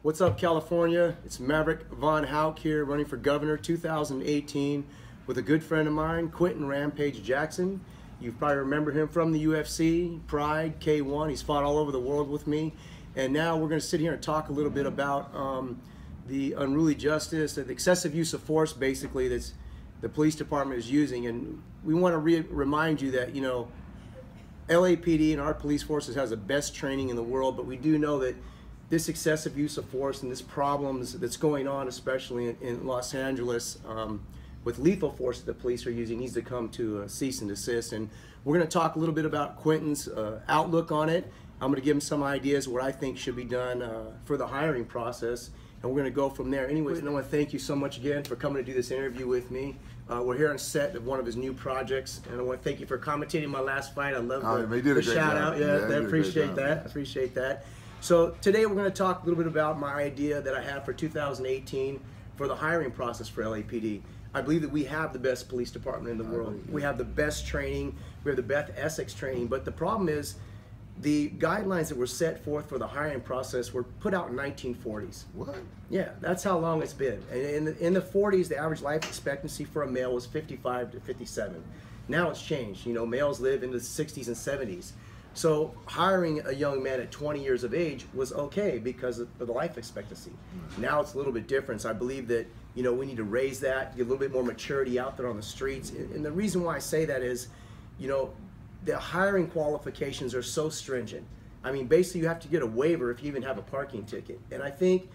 What's up, California? It's Mavrick von Haug here, running for governor 2018 with a good friend of mine, Quinton Rampage Jackson. You probably remember him from the UFC, Pride, K1. He's fought all over the world with me. And now we're going to sit here and talk a little bit about the unruly justice, the excessive use of force, basically, that's the police department is using. And we want to remind you that, you know, LAPD and our police forces has the best training in the world, but we do know that this excessive use of force and this problems that's going on, especially in Los Angeles, with lethal force that the police are using, needs to come to a cease and desist. And we're going to talk a little bit about Quinton's outlook on it. I'm going to give him some ideas what I think should be done for the hiring process, and we're going to go from there. Anyways, I want to thank you so much again for coming to do this interview with me. We're here on set of one of his new projects, and I want to thank you for commentating my last fight. I love the shout out. Yeah, I appreciate that. I appreciate that. So today we're going to talk a little bit about my idea that I have for 2018 for the hiring process for LAPD. I believe that we have the best police department in the world. We have the best training. We have the best ethics training. But the problem is the guidelines that were set forth for the hiring process were put out in 1940s. What? Yeah, that's how long it's been. And in the 40s, the average life expectancy for a male was 55 to 57. Now it's changed. You know, males live into the 60s and 70s. So hiring a young man at 20 years of age was okay because of the life expectancy. Now it's a little bit different. So I believe that, you know, we need to raise that, get a little bit more maturity out there on the streets. And the reason why I say that is, you know, the hiring qualifications are so stringent. I mean, basically you have to get a waiver if you even have a parking ticket. And I think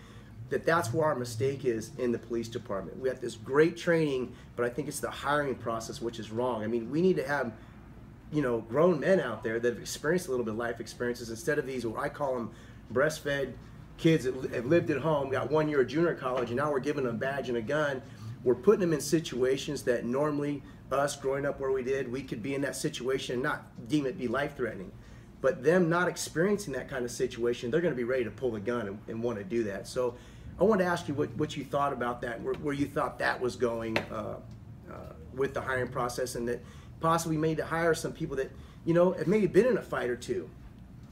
that that's where our mistake is in the police department. We have this great training, but I think it's the hiring process which is wrong. I mean, we need to have, you know, grown men out there that have experienced a little bit of life experiences instead of these, what I call them, breastfed kids that have lived at home, got 1 year of junior college, and now we're giving them a badge and a gun. We're putting them in situations that normally us growing up where we did, we could be in that situation and not deem it be life-threatening. But them not experiencing that kind of situation, they're going to be ready to pull the gun and want to do that. So I wanted to ask you what you thought about that, where you thought that was going with the hiring process, and that possibly made to hire some people that, you know, have maybe been in a fight or two,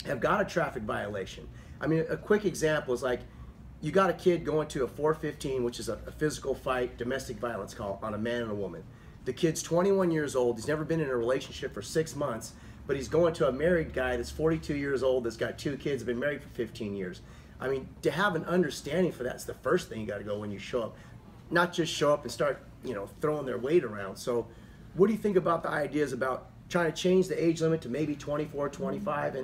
have got a traffic violation. I mean, a quick example is like, you got a kid going to a 415, which is a physical fight, domestic violence call on a man and a woman. The kid's 21 years old, he's never been in a relationship for 6 months, but he's going to a married guy that's 42 years old, that's got 2 kids, been married for 15 years. I mean, to have an understanding for that's the first thing you got to go when you show up. Not just show up and start, you know, throwing their weight around. So what do you think about the ideas about trying to change the age limit to maybe 24, 25,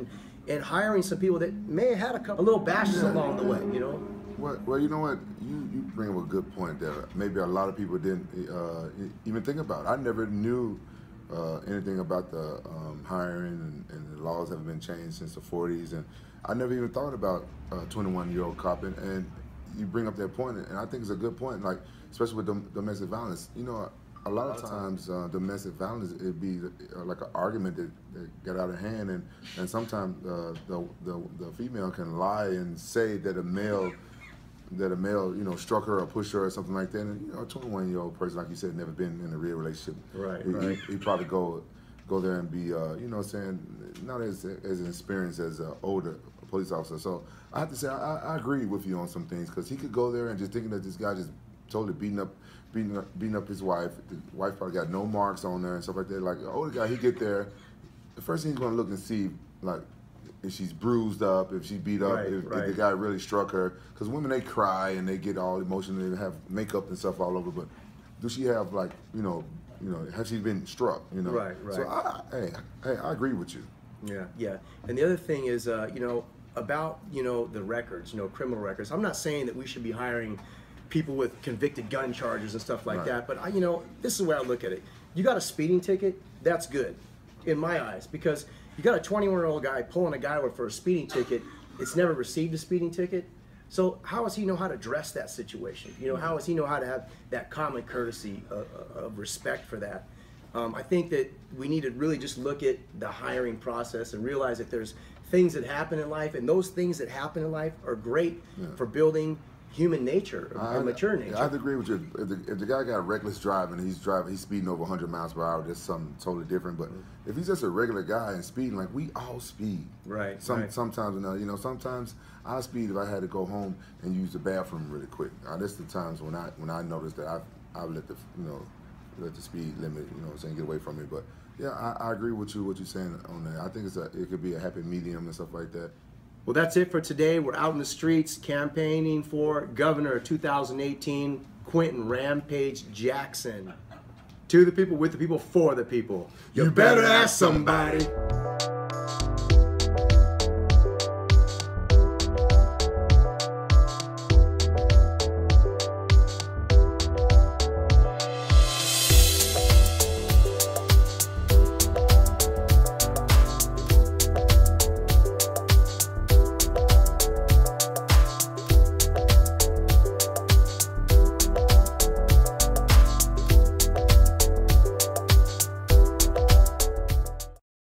and hiring some people that may have had a little bashes along the way, you know? Well, you know what? You bring up a good point there. Maybe a lot of people didn't even think about. I never knew anything about the hiring and the laws have been changed since the 40s, and I never even thought about 21-year-old cop. And you bring up that point, and I think it's a good point. Like, especially with domestic violence, you know. A lot of times, domestic violence, it'd be like an argument that got out of hand, and sometimes the female can lie and say that a male, you know, struck her or pushed her or something like that. And you know, a 21-year-old person, like you said, never been in a real relationship. Right. He probably go there and be, you know, what I'm saying, not as experienced as an older police officer. So I have to say, I agree with you on some things, because he could go there and just thinking that this guy just totally beating up his wife. The wife probably got no marks on her and stuff like that. Like, the older guy, he get there, the first thing he's gonna look and see, like, if she's bruised up, if she beat up, if the guy really struck her. Because women, they cry and they get all emotional, they have makeup and stuff all over, but do she have, like, you know, has she been struck, you know? Right. So I agree with you. Yeah. And the other thing is, you know, about, you know, the records, you know, criminal records. I'm not saying that we should be hiring people with convicted gun charges and stuff like that, but you know, this is the way I look at it. You got a speeding ticket, that's good in my eyes, because you got a 21-year-old guy pulling a guy over for a speeding ticket. It's never received a speeding ticket, so how does he know how to address that situation? You know, how does he know how to have that common courtesy of respect for that? I think that we need to really just look at the hiring process and realize that there's things that happen in life, and those things that happen in life are great for building human nature, or mature nature. I'd agree with you. If the guy got reckless driving, he's speeding over 100 miles per hour, that's something totally different. But if he's just a regular guy and speeding, like we all speed. Right. Sometimes, you know, sometimes I speed if I had to go home and use the bathroom really quick. That's the times when I noticed that I've let the let the speed limit, you know what I'm saying, get away from me. But yeah, I agree with you what you're saying on that. I think it could be a happy medium and stuff like that. Well, that's it for today. We're out in the streets campaigning for Governor 2018, Quinton Rampage Jackson. To the people, with the people, for the people. You better ask somebody.